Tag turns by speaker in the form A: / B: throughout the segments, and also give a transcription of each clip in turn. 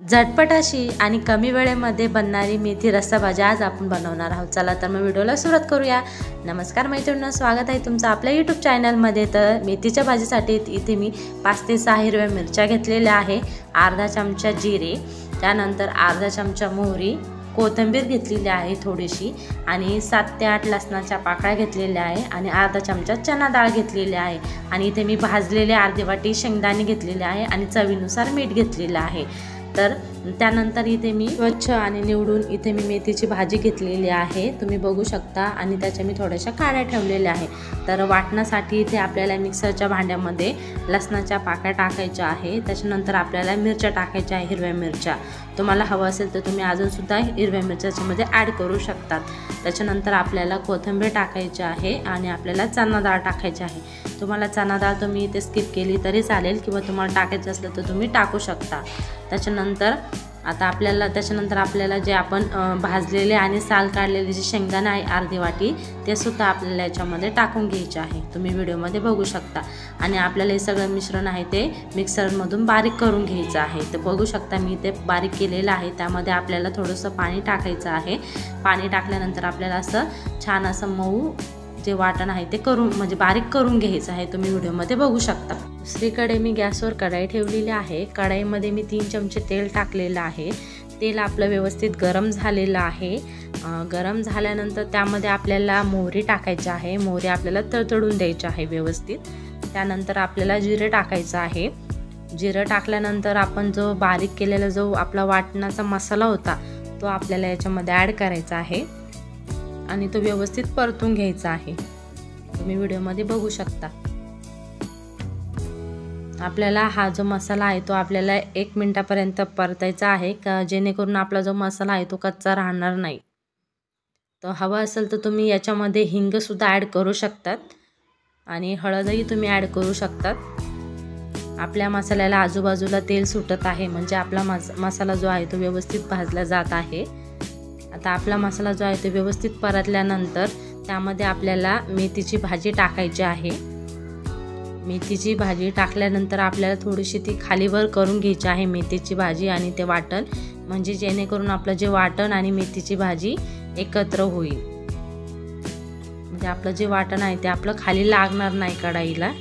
A: झटपट अशी आणि कमी वेळेमध्ये बनणारी मेथी रस्सा भाजी आज आपण बनवणार आहोत। चला तर मग व्हिडिओला सुरुवात करूया। नमस्कार मैत्रिणींनो, स्वागत आहे तुमचं आपल्या YouTube चॅनलमध्ये। तर मेथीच्या भाजीसाठी इथे मी 5 ते 6 हिरव्या मिरच्या घेतलेल्या आहे, अर्धा चमचा जिरे, त्यानंतर अर्धा चमचा मोहरी, कोथिंबीर घेतलेली आहे थोडीशी, आणि 7 ते 8 लसणाच्या पाकळ्या घेतलेल्या आहे, आणि अर्धा चमचा चना डाळ घेतलेली आहे, आणि इथे मी भाजलेले अर्धी वाटी शेंगदाणे घेतलेले आहे, आणि चवीनुसार मीठ घेतलेलं आहे। तर त्यानंतर इथे मी स्वच्छ आणि निवडून इथे मी मेथीची भाजी घेतलेली आहे, तुम्ही बघू शकता, आणि त्याच्या मी थोड्याशा काड्या ठेवलेल्या आहे। तर वाटण्यासाठी इथे आपल्याला मिक्सरच्या भांड्यामध्ये लसणाच्या पाकळ्या टाकायच्या आहे, त्याच्यानंतर आपल्याला मिरच्या टाकायच्या आहे, हिरव्या मिरच्या। तुम्हाला हवं असेल तर तुम्ही अजून सुद्धा हिरव्या मिरच्या त्याच्यामध्ये ॲड करू शकतात। त्याच्यानंतर आपल्याला कोथिंबीर टाकायची आहे, आणि आपल्याला चना डाळ टाकायची आहे। तुम्हाला चना डाळ तुम्ही इथे स्किप केली तरी चालेल, किंवा तुम्हाला टाकायचं असलं तर तुम्ही टाकू शकता। त्याच्यानंतर आपल्याला जे आपण भाजलेले आणि साल काढलेले जे शेंगदाणे आहे अर्धी वाटी, ते सुद्धा आपल्याला याच्यामध्ये टाकून घ्यायचे आहे, तुम्ही व्हिडिओमध्ये बघू शकता। आणि आपल्याला हे सगळं मिश्रण आहे ते मिक्सरमधून बारीक करून घ्यायचं आहे। तर बघू शकता मी ते बारीक केलेलं आहे, त्यामध्ये आपल्याला थोडंसं पाणी टाकायचं आहे। पाणी टाकल्यानंतर आपल्याला असं छान असं मऊ जे वाटण आहे ते म्हणजे बारीक करून घ्यायचं आहे, तुम्ही व्हिडिओमध्ये बघू शकता। दुसरीकडे मी गॅसवर कढाई ठेवलेली आहे, कढाईमध्ये मी 3 चमचे तेल टाकलेलं आहे। तेल आपलं व्यवस्थित गरम झालेलं आहे। गरम झाल्यानंतर त्यामध्ये आपल्याला मोहरी टाकायची आहे, मोहरी आपल्याला तडतडून द्यायची आहे व्यवस्थित। त्यानंतर आपल्याला जिरे टाकायचं आहे। जिरं टाकल्यानंतर आपण जो बारीक केलेला जो आपला वाटणाचा मसाला होता तो आपल्याला याच्यामध्ये ॲड करायचा आहे, आणि तो व्यवस्थित परतून घ्यायचा आहे, तुम्ही व्हिडिओमध्ये बघू शकता। आपल्याला हा जो मसाला आहे तो आपल्याला 1 मिनिटापर्यंत परतायचा आहे, का जेणेकरून आपला जो मसाला आहे तो कच्चा राहणार नाही। तर हवं असेल तर तुम्ही याच्यामध्ये हिंगसुद्धा ॲड करू शकतात, आणि हळदही तुम्ही ॲड करू शकतात। आपल्या मसाल्याला आजूबाजूला तेल सुटत आहे, म्हणजे आपला मसाला जो आहे तो व्यवस्थित भाजला जात आहे। आता आपला मसाला जो आहे तो व्यवस्थित परतल्यानंतर त्यामध्ये आपल्याला मेथीची भाजी टाकायची आहे। मेथीची भाजी टाकल्यानंतर आपल्याला थोडीशी ती खालीवर करून घ्यायची आहे मेथीची भाजी आणि ते वाटण, म्हणजे जेणेकरून आपलं जे वाटण आणि मेथीची भाजी एकत्र होईल, म्हणजे आपलं जे वाटण आहे ते आपलं खाली लागणार नाही कढाईला।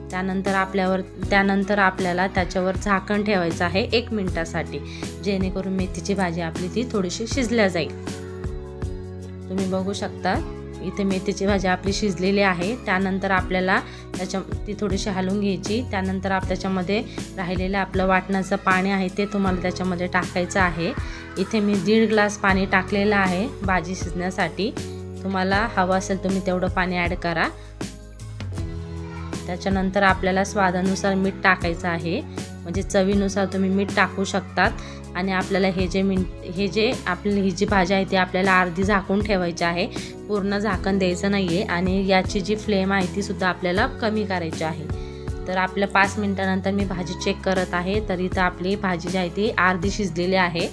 A: त्यानंतर आपल्याला त्याच्यावर झाकण ठेवायचं आहे 1 मिनिटासाठी, जेणेकरून मेथीची भाजी आपली ती थोडीशी शिजल्या जाईल। तुम्ही बघू शकता इथे मेथीची भाजी आपली शिजलेली आहे। त्यानंतर आपल्याला ती थोडीशी हलवून घ्यायची। त्यानंतर त्याच्यामध्ये राहिलेलं आपलं वाटणाचं पाणी आहे ते तुम्हाला त्याच्यामध्ये टाकायचं आहे। इथे मी 1.5 ग्लास पाणी टाकलेलं आहे भाजी शिजण्यासाठी, तुम्हाला हवं असेल तुम्ही तेवढं पाणी ॲड करा। त्याच्यानंतर आपल्याला स्वादानुसार मीठ टाकायचं आहे, म्हणजे चवीनुसार तुम्ही मीठ टाकू शकतात। आणि आपल्याला ही जी भाजी आहे ती आपल्याला अर्धी झाकून ठेवायची आहे, पूर्ण झाकण द्यायचं नाही आहे। आणि याची जी फ्लेम आहे ती सुद्धा आपल्याला कमी करायची आहे। तर आपल्या 5 मिनिटानंतर मी भाजी चेक करत आहे, तर इथं आपली भाजी जी आहे ती अर्धी शिजलेली आहे,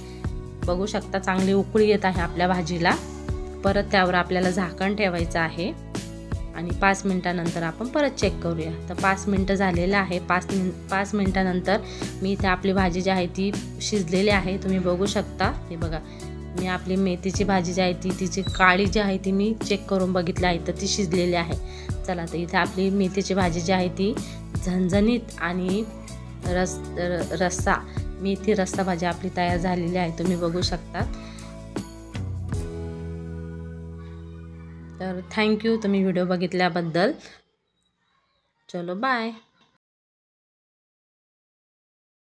A: बघू शकता, चांगली उकळी येत आहे आपल्या भाजीला। परत त्यावर आपल्याला झाकण ठेवायचं आहे, आणि 5 मिनिटानंतर आपण परत चेक करूया। तर 5 मिनिटं झालेलं आहे। 5 मिनिटानंतर मी इथे आपली भाजी जी आहे ती शिजलेली आहे, तुम्ही बघू शकता। हे बघा, मी आपली मेथीची भाजी जी आहे तिची काळी जी आहे ती मी चेक करून बघितली आहे, तर ती शिजलेली आहे। चला, तर इथे आपली मेथीची भाजी जी आहे ती झणझणीत आणि मेथी रस्सा भाजी आपली तयार झालेली आहे, तुम्ही बघू शकता। तर थँक्यू तुम्ही व्हिडिओ बघितल्याबद्दल। चलो बाय।